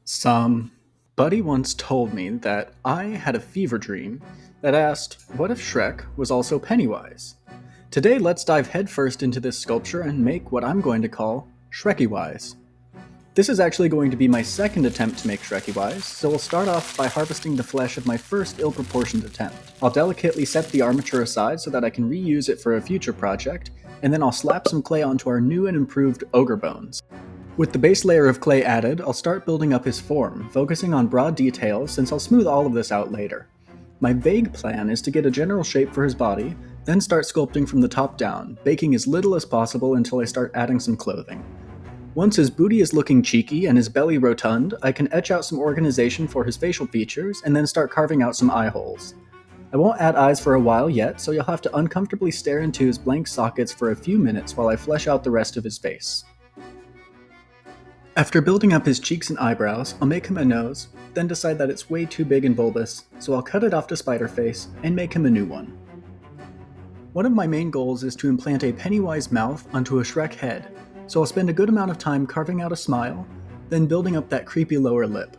Some buddy once told me that I had a fever dream that asked, what if Shrek was also Pennywise? Today, let's dive headfirst into this sculpture and make what I'm going to call Shrekkywise. This is actually going to be my second attempt to make Shrekkywise, so we'll start off by harvesting the flesh of my first ill-proportioned attempt. I'll delicately set the armature aside so that I can reuse it for a future project, and then I'll slap some clay onto our new and improved ogre bones. With the base layer of clay added, I'll start building up his form, focusing on broad details since I'll smooth all of this out later. My vague plan is to get a general shape for his body, then start sculpting from the top down, baking as little as possible until I start adding some clothing. Once his booty is looking cheeky and his belly rotund, I can etch out some organization for his facial features and then start carving out some eye holes. I won't add eyes for a while yet, so you'll have to uncomfortably stare into his blank sockets for a few minutes while I flesh out the rest of his face. After building up his cheeks and eyebrows, I'll make him a nose, then decide that it's way too big and bulbous, so I'll cut it off to spiderface and make him a new one. One of my main goals is to implant a Pennywise mouth onto a Shrek head, so I'll spend a good amount of time carving out a smile, then building up that creepy lower lip.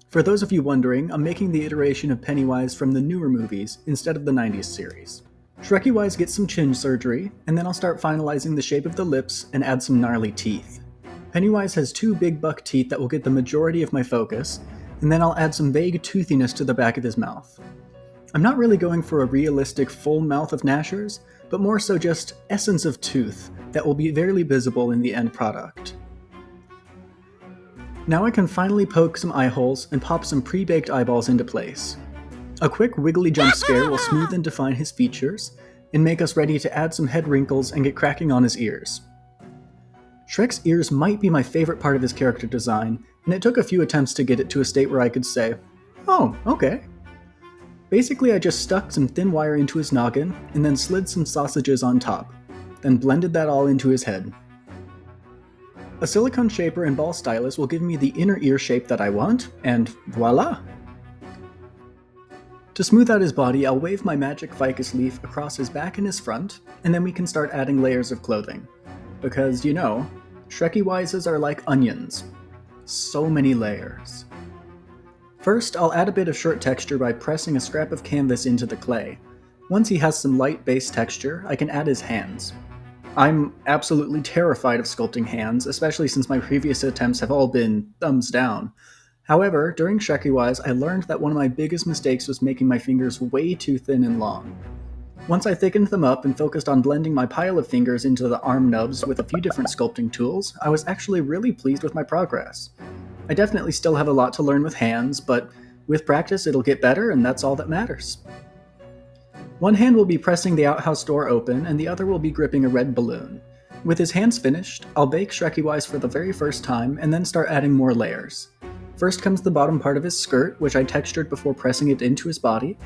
For those of you wondering, I'm making the iteration of Pennywise from the newer movies instead of the 90s series. Shrekkywise gets some chin surgery, and then I'll start finalizing the shape of the lips and add some gnarly teeth. Pennywise has two big buck teeth that will get the majority of my focus, and then I'll add some vague toothiness to the back of his mouth. I'm not really going for a realistic full mouth of gnashers, but more so just essence of tooth that will be barely visible in the end product. Now I can finally poke some eye holes and pop some pre-baked eyeballs into place. A quick wiggly jump scare will smooth and define his features, and make us ready to add some head wrinkles and get cracking on his ears. Shrek's ears might be my favorite part of his character design, and it took a few attempts to get it to a state where I could say, oh, okay. Basically, I just stuck some thin wire into his noggin, and then slid some sausages on top, then blended that all into his head. A silicone shaper and ball stylus will give me the inner ear shape that I want, and voila! To smooth out his body, I'll wave my magic ficus leaf across his back and his front, and then we can start adding layers of clothing. Because, you know, Shrekkywises are like onions. So many layers. First, I'll add a bit of shirt texture by pressing a scrap of canvas into the clay. Once he has some light base texture, I can add his hands. I'm absolutely terrified of sculpting hands, especially since my previous attempts have all been thumbs down. However, during Shrekkywise, I learned that one of my biggest mistakes was making my fingers way too thin and long. Once I thickened them up and focused on blending my pile of fingers into the arm nubs with a few different sculpting tools, I was actually really pleased with my progress. I definitely still have a lot to learn with hands, but with practice it'll get better and that's all that matters. One hand will be pressing the outhouse door open and the other will be gripping a red balloon. With his hands finished, I'll bake Shrekkywise for the very first time and then start adding more layers. First comes the bottom part of his skirt, which I textured before pressing it into his body,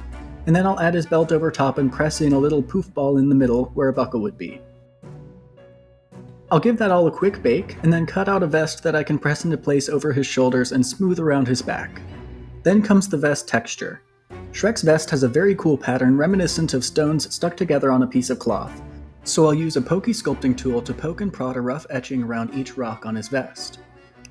and then I'll add his belt over top and press in a little poof ball in the middle where a buckle would be. I'll give that all a quick bake, and then cut out a vest that I can press into place over his shoulders and smooth around his back. Then comes the vest texture. Shrek's vest has a very cool pattern reminiscent of stones stuck together on a piece of cloth, so I'll use a pokey sculpting tool to poke and prod a rough etching around each rock on his vest.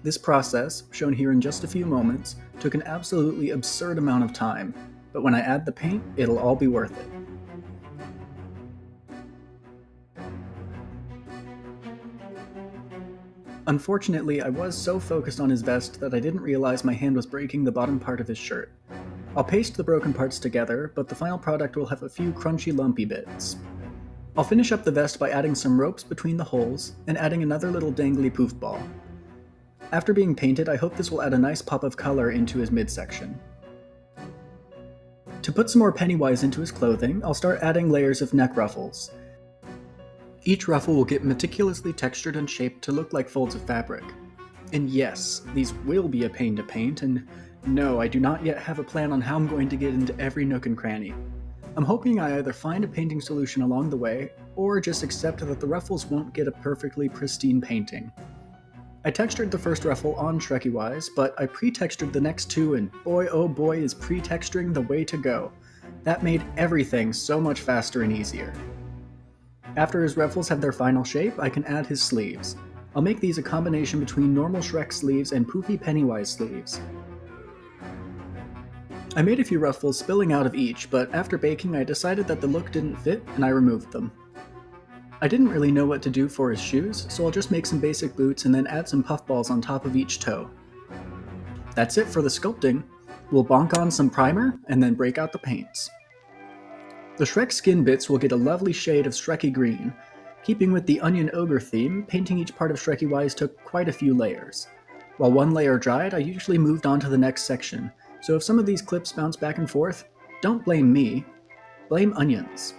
This process, shown here in just a few moments, took an absolutely absurd amount of time, but when I add the paint, it'll all be worth it. Unfortunately, I was so focused on his vest that I didn't realize my hand was breaking the bottom part of his shirt. I'll paste the broken parts together, but the final product will have a few crunchy lumpy bits. I'll finish up the vest by adding some ropes between the holes, and adding another little dangly poof ball. After being painted, I hope this will add a nice pop of color into his midsection. To put some more Pennywise into his clothing, I'll start adding layers of neck ruffles. Each ruffle will get meticulously textured and shaped to look like folds of fabric. And yes, these will be a pain to paint, and no, I do not yet have a plan on how I'm going to get into every nook and cranny. I'm hoping I either find a painting solution along the way, or just accept that the ruffles won't get a perfectly pristine painting. I textured the first ruffle on Shrekkywise, but I pre-textured the next two, and boy oh boy is pre-texturing the way to go. That made everything so much faster and easier. After his ruffles have their final shape, I can add his sleeves. I'll make these a combination between normal Shrek sleeves and poofy Pennywise sleeves. I made a few ruffles spilling out of each, but after baking I decided that the look didn't fit and I removed them. I didn't really know what to do for his shoes, so I'll just make some basic boots and then add some puffballs on top of each toe. That's it for the sculpting. We'll bonk on some primer and then break out the paints. The Shrek skin bits will get a lovely shade of Shreky green. Keeping with the onion ogre theme, painting each part of Shrekkywise took quite a few layers. While one layer dried, I usually moved on to the next section, so if some of these clips bounce back and forth, don't blame me, blame onions.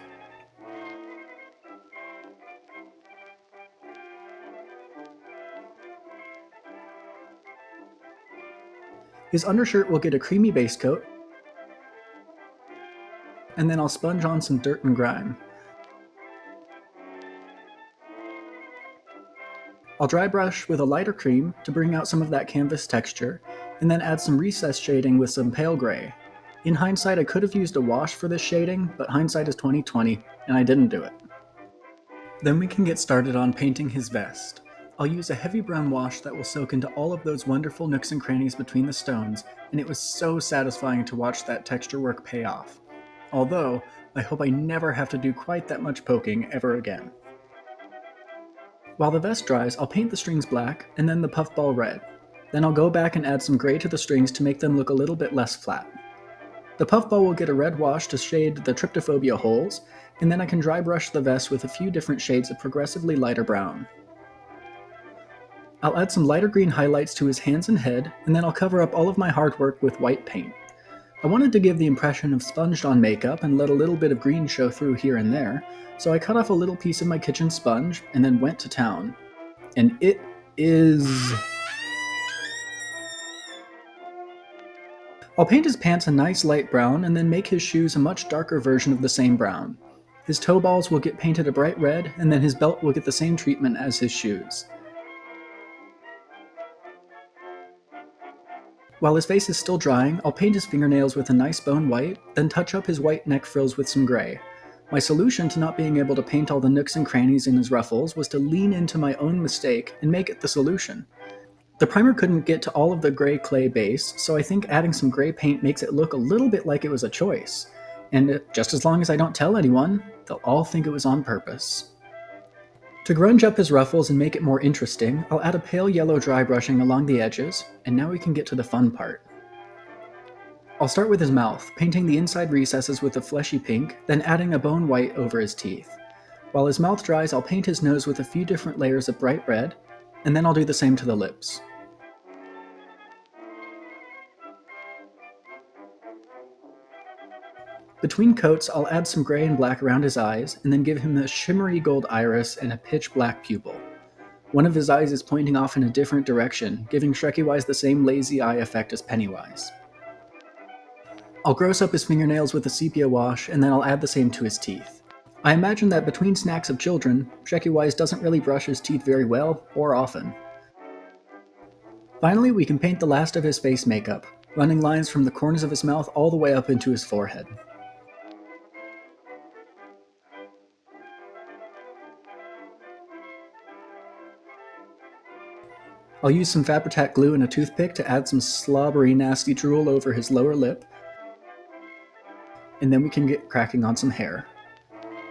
His undershirt will get a creamy base coat, and then I'll sponge on some dirt and grime. I'll dry brush with a lighter cream to bring out some of that canvas texture, and then add some recess shading with some pale gray. In hindsight, I could have used a wash for this shading, but hindsight is 20/20, and I didn't do it. Then we can get started on painting his vest. I'll use a heavy brown wash that will soak into all of those wonderful nooks and crannies between the stones, and it was so satisfying to watch that texture work pay off. Although, I hope I never have to do quite that much poking ever again. While the vest dries, I'll paint the strings black, and then the puffball red. Then I'll go back and add some gray to the strings to make them look a little bit less flat. The puffball will get a red wash to shade the tryptophobia holes, and then I can dry brush the vest with a few different shades of progressively lighter brown. I'll add some lighter green highlights to his hands and head, and then I'll cover up all of my hard work with white paint. I wanted to give the impression of sponged on makeup and let a little bit of green show through here and there, so I cut off a little piece of my kitchen sponge and then went to town. And it is... I'll paint his pants a nice light brown and then make his shoes a much darker version of the same brown. His toe balls will get painted a bright red, and then his belt will get the same treatment as his shoes. While his face is still drying, I'll paint his fingernails with a nice bone white, then touch up his white neck frills with some gray. My solution to not being able to paint all the nooks and crannies in his ruffles was to lean into my own mistake and make it the solution. The primer couldn't get to all of the gray clay base, so I think adding some gray paint makes it look a little bit like it was a choice. And just as long as I don't tell anyone, they'll all think it was on purpose. To grunge up his ruffles and make it more interesting, I'll add a pale yellow dry brushing along the edges, and now we can get to the fun part. I'll start with his mouth, painting the inside recesses with a fleshy pink, then adding a bone white over his teeth. While his mouth dries, I'll paint his nose with a few different layers of bright red, and then I'll do the same to the lips. Between coats, I'll add some gray and black around his eyes, and then give him a shimmery gold iris and a pitch black pupil. One of his eyes is pointing off in a different direction, giving Shrekkywise the same lazy eye effect as Pennywise. I'll gross up his fingernails with a sepia wash, and then I'll add the same to his teeth. I imagine that between snacks of children, Shrekkywise doesn't really brush his teeth very well, or often. Finally, we can paint the last of his face makeup, running lines from the corners of his mouth all the way up into his forehead. I'll use some Fabri-Tac glue and a toothpick to add some slobbery, nasty drool over his lower lip, and then we can get cracking on some hair.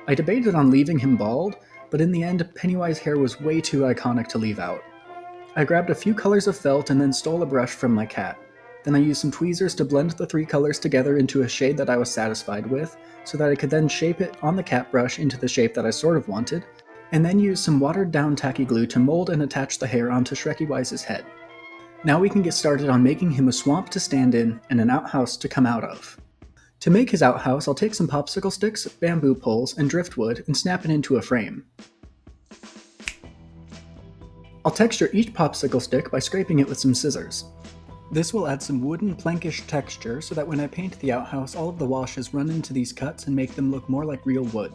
I debated on leaving him bald, but in the end, Pennywise hair was way too iconic to leave out. I grabbed a few colors of felt and then stole a brush from my cat. Then I used some tweezers to blend the three colors together into a shade that I was satisfied with, so that I could then shape it on the cat brush into the shape that I sort of wanted, and then use some watered-down tacky glue to mold and attach the hair onto Shrekkywise's head. Now we can get started on making him a swamp to stand in and an outhouse to come out of. To make his outhouse, I'll take some popsicle sticks, bamboo poles, and driftwood and snap it into a frame. I'll texture each popsicle stick by scraping it with some scissors. This will add some wooden plankish texture so that when I paint the outhouse, all of the washes run into these cuts and make them look more like real wood.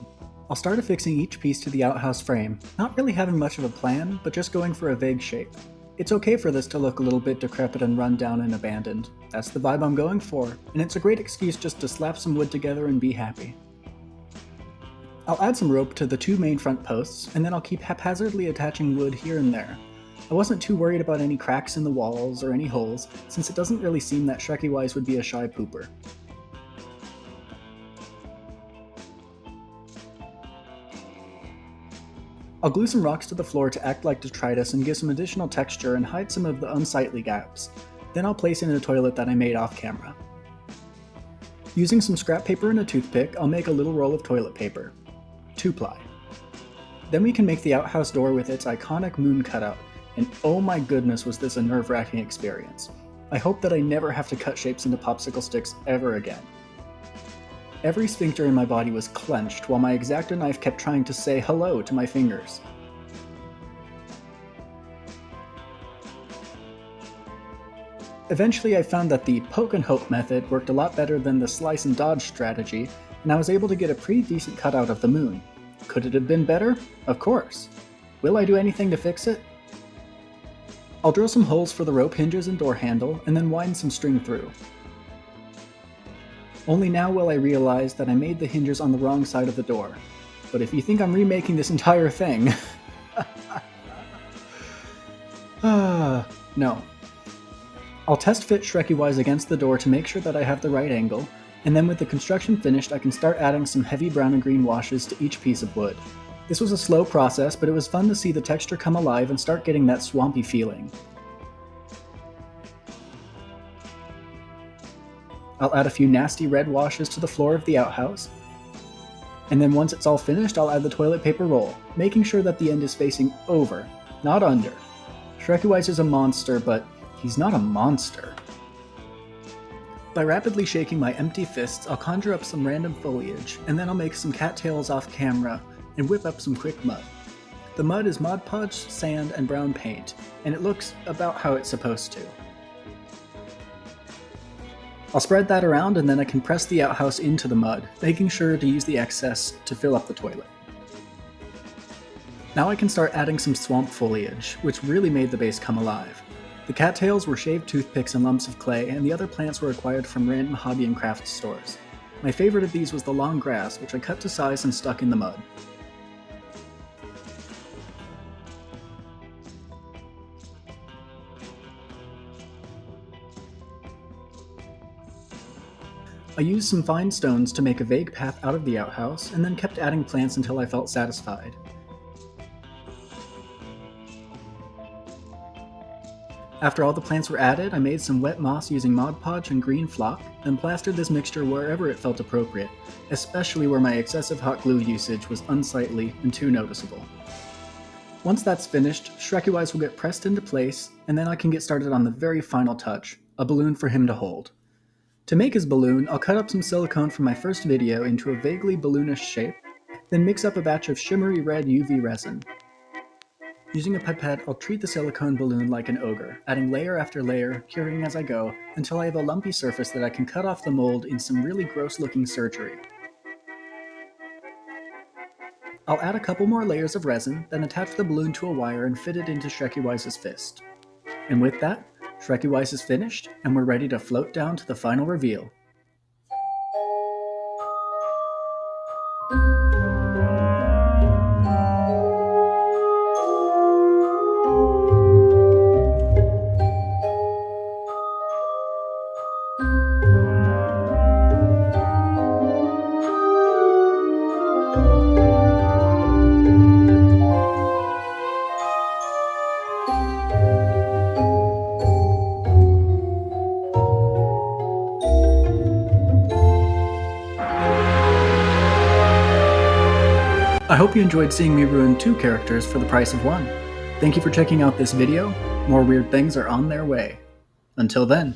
I'll start affixing each piece to the outhouse frame, not really having much of a plan, but just going for a vague shape. It's okay for this to look a little bit decrepit and run down and abandoned. That's the vibe I'm going for, and it's a great excuse just to slap some wood together and be happy. I'll add some rope to the two main front posts, and then I'll keep haphazardly attaching wood here and there. I wasn't too worried about any cracks in the walls or any holes, since it doesn't really seem that Shrekkywise would be a shy pooper. I'll glue some rocks to the floor to act like detritus and give some additional texture and hide some of the unsightly gaps. Then I'll place in a toilet that I made off camera. Using some scrap paper and a toothpick, I'll make a little roll of toilet paper. 2-ply. Then we can make the outhouse door with its iconic moon cutout, and oh my goodness was this a nerve-wracking experience. I hope that I never have to cut shapes into popsicle sticks ever again. Every sphincter in my body was clenched while my X-Acto knife kept trying to say hello to my fingers. Eventually I found that the poke and hope method worked a lot better than the slice and dodge strategy, and I was able to get a pretty decent cutout of the moon. Could it have been better? Of course. Will I do anything to fix it? I'll drill some holes for the rope hinges and door handle, and then wind some string through. Only now will I realize that I made the hinges on the wrong side of the door. But if you think I'm remaking this entire thing... no. I'll test fit Shrekkywise against the door to make sure that I have the right angle, and then with the construction finished I can start adding some heavy brown and green washes to each piece of wood. This was a slow process, but it was fun to see the texture come alive and start getting that swampy feeling. I'll add a few nasty red washes to the floor of the outhouse, and then once it's all finished I'll add the toilet paper roll, making sure that the end is facing over, not under. Shrekkywise is a monster, but he's not a monster. By rapidly shaking my empty fists, I'll conjure up some random foliage, and then I'll make some cattails off camera and whip up some quick mud. The mud is Mod Podge, sand, and brown paint, and it looks about how it's supposed to. I'll spread that around and then I can press the outhouse into the mud, making sure to use the excess to fill up the toilet. Now I can start adding some swamp foliage, which really made the base come alive. The cattails were shaved toothpicks and lumps of clay, and the other plants were acquired from random hobby and craft stores. My favorite of these was the long grass, which I cut to size and stuck in the mud. I used some fine stones to make a vague path out of the outhouse, and then kept adding plants until I felt satisfied. After all the plants were added, I made some wet moss using Mod Podge and green flock, then plastered this mixture wherever it felt appropriate, especially where my excessive hot glue usage was unsightly and too noticeable. Once that's finished, Shrekkywise will get pressed into place, and then I can get started on the very final touch, a balloon for him to hold. To make his balloon, I'll cut up some silicone from my first video into a vaguely balloonish shape, then mix up a batch of shimmery red UV resin. Using a pipette, I'll treat the silicone balloon like an ogre, adding layer after layer, curing as I go, until I have a lumpy surface that I can cut off the mold in some really gross-looking surgery. I'll add a couple more layers of resin, then attach the balloon to a wire and fit it into Shrekkywise's fist. And with that, Shrekkywise is finished, and we're ready to float down to the final reveal. I hope you enjoyed seeing me ruin 2 characters for the price of 1. Thank you for checking out this video. More weird things are on their way. Until then.